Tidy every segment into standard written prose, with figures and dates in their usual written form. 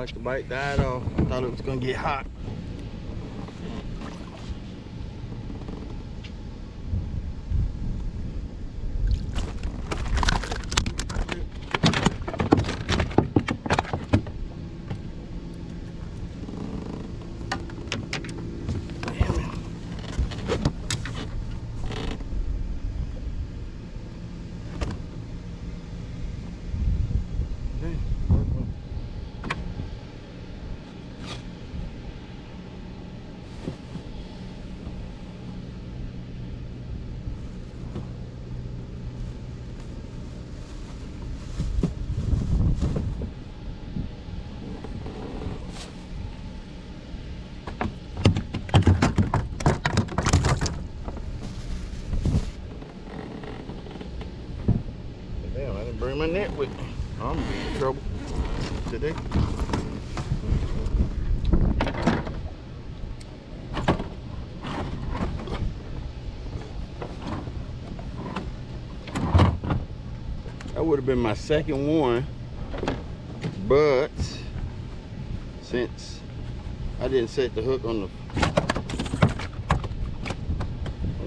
like the bite died off. I thought it was gonna get hot. Damn, I didn't bring my net with me. I'm gonna be in trouble today. That would have been my second one, but since I didn't set the hook on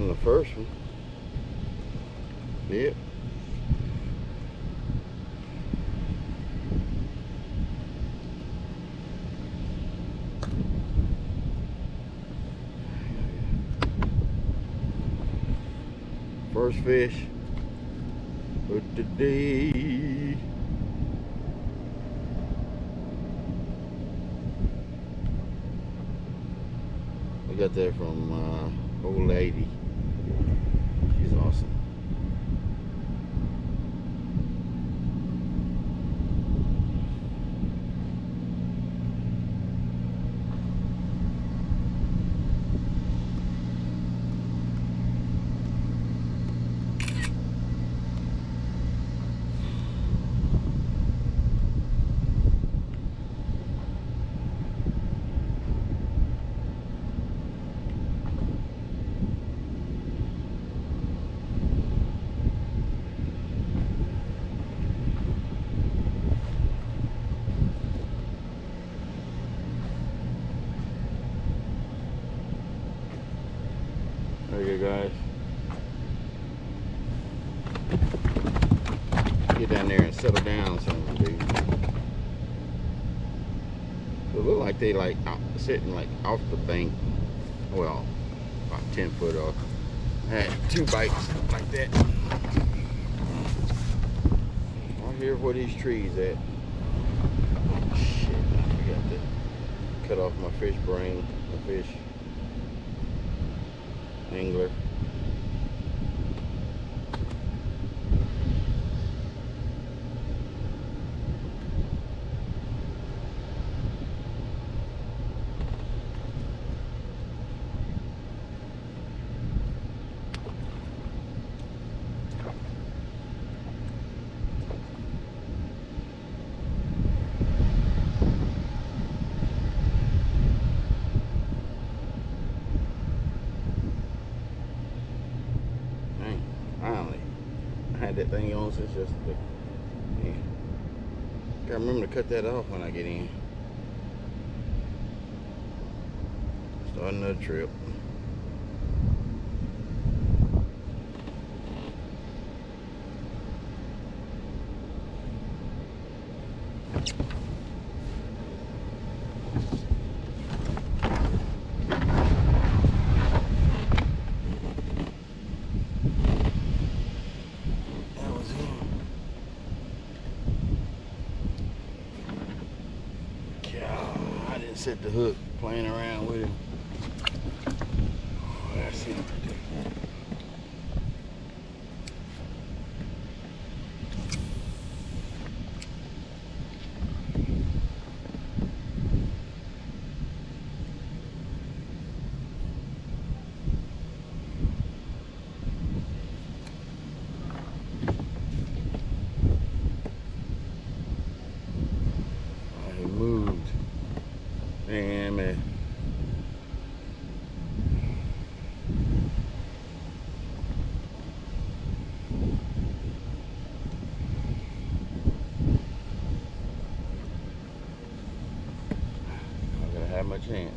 the first one, yep. First fish for today. I got that from old lady. She's awesome. There you go, guys. Get down there and settle down some of these. It look like they like sitting like off the bank. Well, about 10 foot off. I had 2 bites like that. Right here where these trees at. Shit, I forgot to cut off my fish brain, my fish angler. Finally, I had that thing on since yesterday. Yeah. Gotta remember to cut that off when I get in. Start another trip. Set the hook, playing around with it. Oh, that's it. He moved. Damn it. my chance.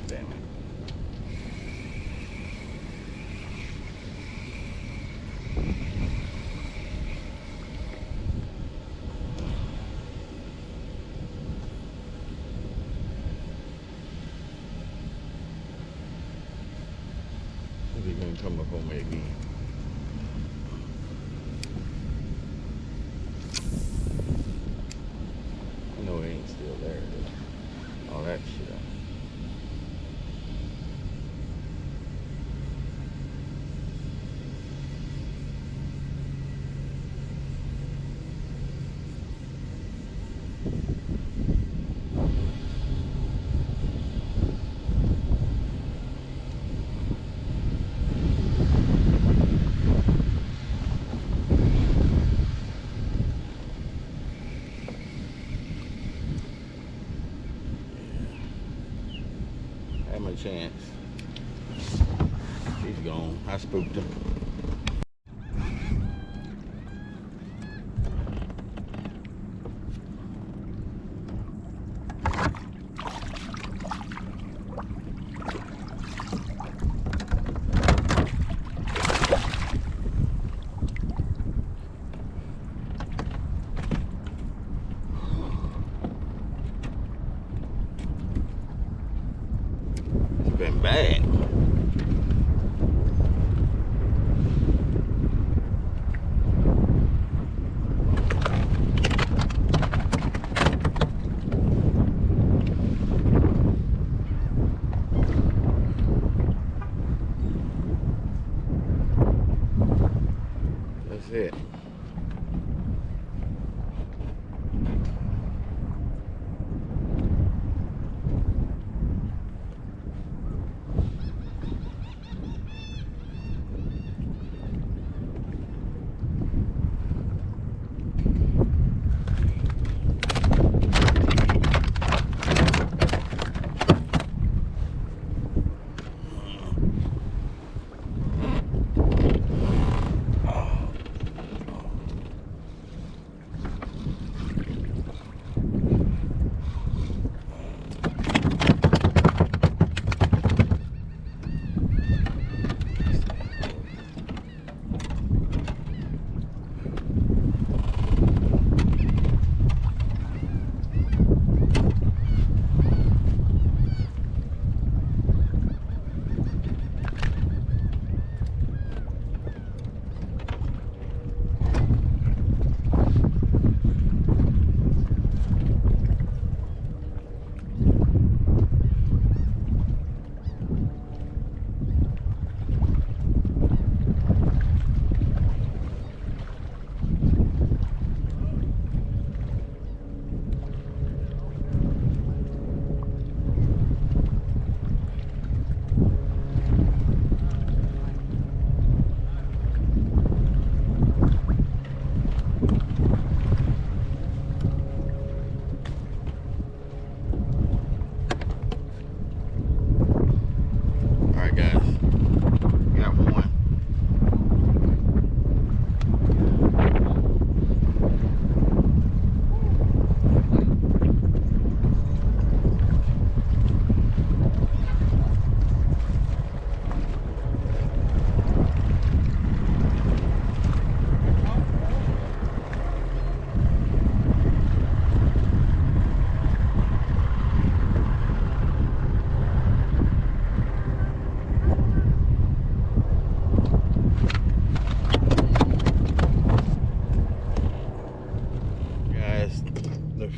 Damn it. He's gonna come up on me again. I know he ain't still there, though. All that shit. Had my chance. He's gone. I spooked him. It's been bad. That's it.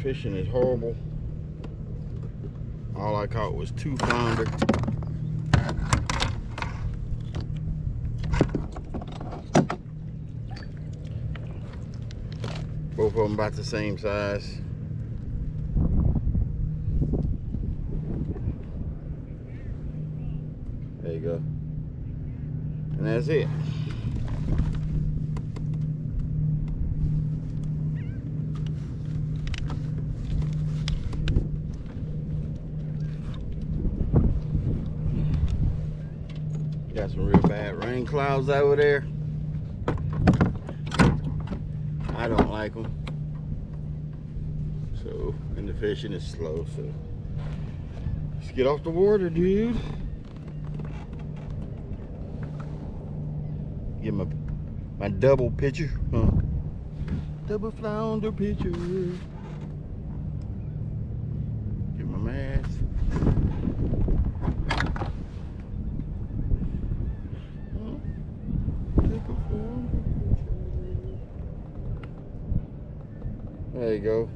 Fishing is horrible. All I caught was 2 flounder. Both of them about the same size. There you go. And that's it. Got some real bad rain clouds over there. I don't like them. So, and the fishing is slow, so let's get off the water, dude. Get my double picture, huh? Double flounder picture. Get my mask. There you go.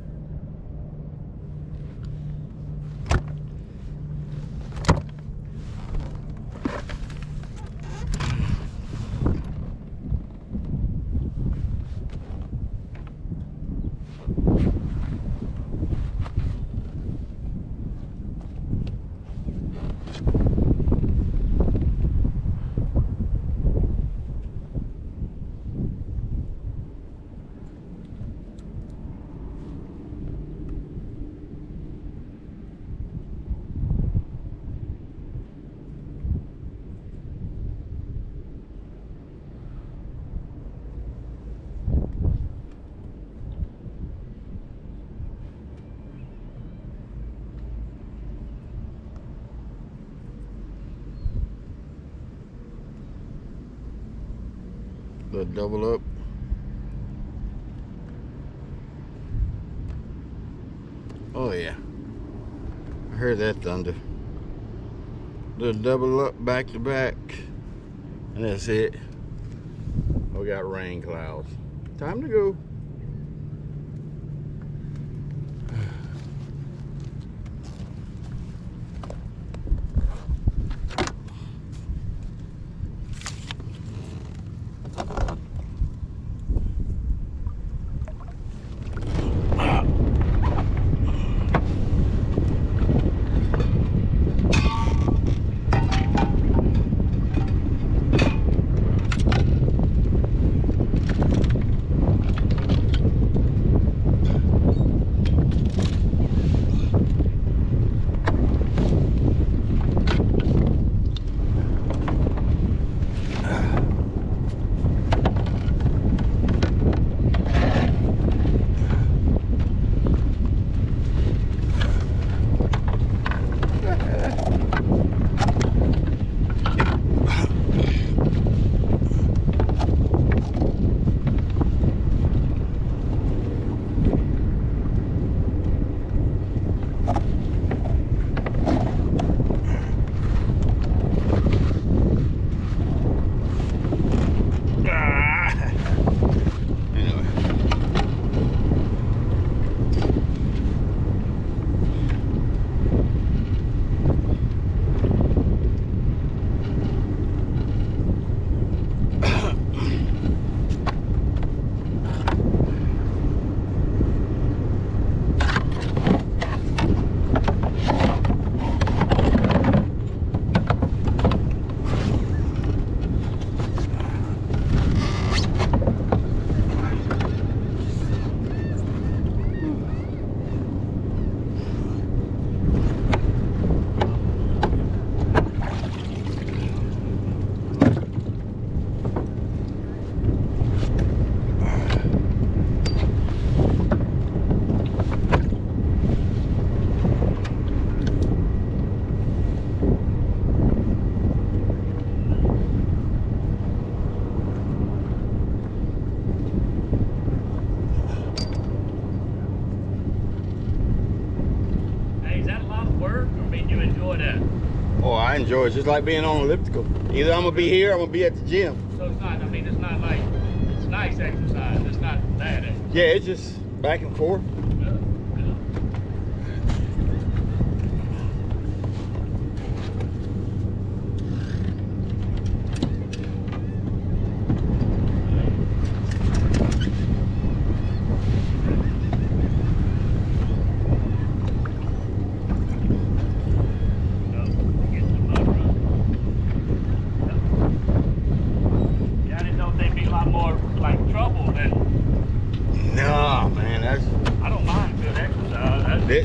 The double up. Oh yeah, I heard that thunder. The double up back to back, and that's it. We got rain clouds. Time to go. Oh, I enjoy it. It's just like being on elliptical. Either I'm going to be here or I'm going to be at the gym. So it's not, I mean, it's not like, it's nice exercise. It's not bad exercise. Yeah, it's just back and forth.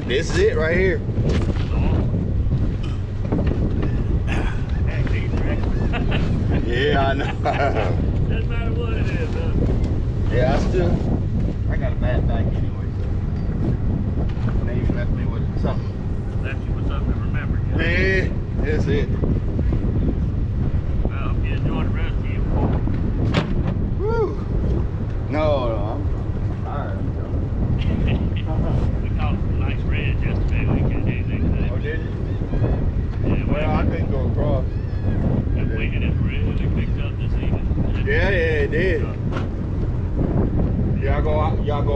This is it right here. I know. Doesn't matter what it is, huh? Yeah, I got a bad back anyway, so they even left me with something. Left you with something to remember. Yeah, that's it. Well, I hope you enjoy the rest of you. Woo. No, I'm tired. We caught some nice reds yesterday. We couldn't do anything today. Oh, did you? Yeah, Well, I couldn't go across. that wicked has really picked up this evening. Yeah, it did. Y'all go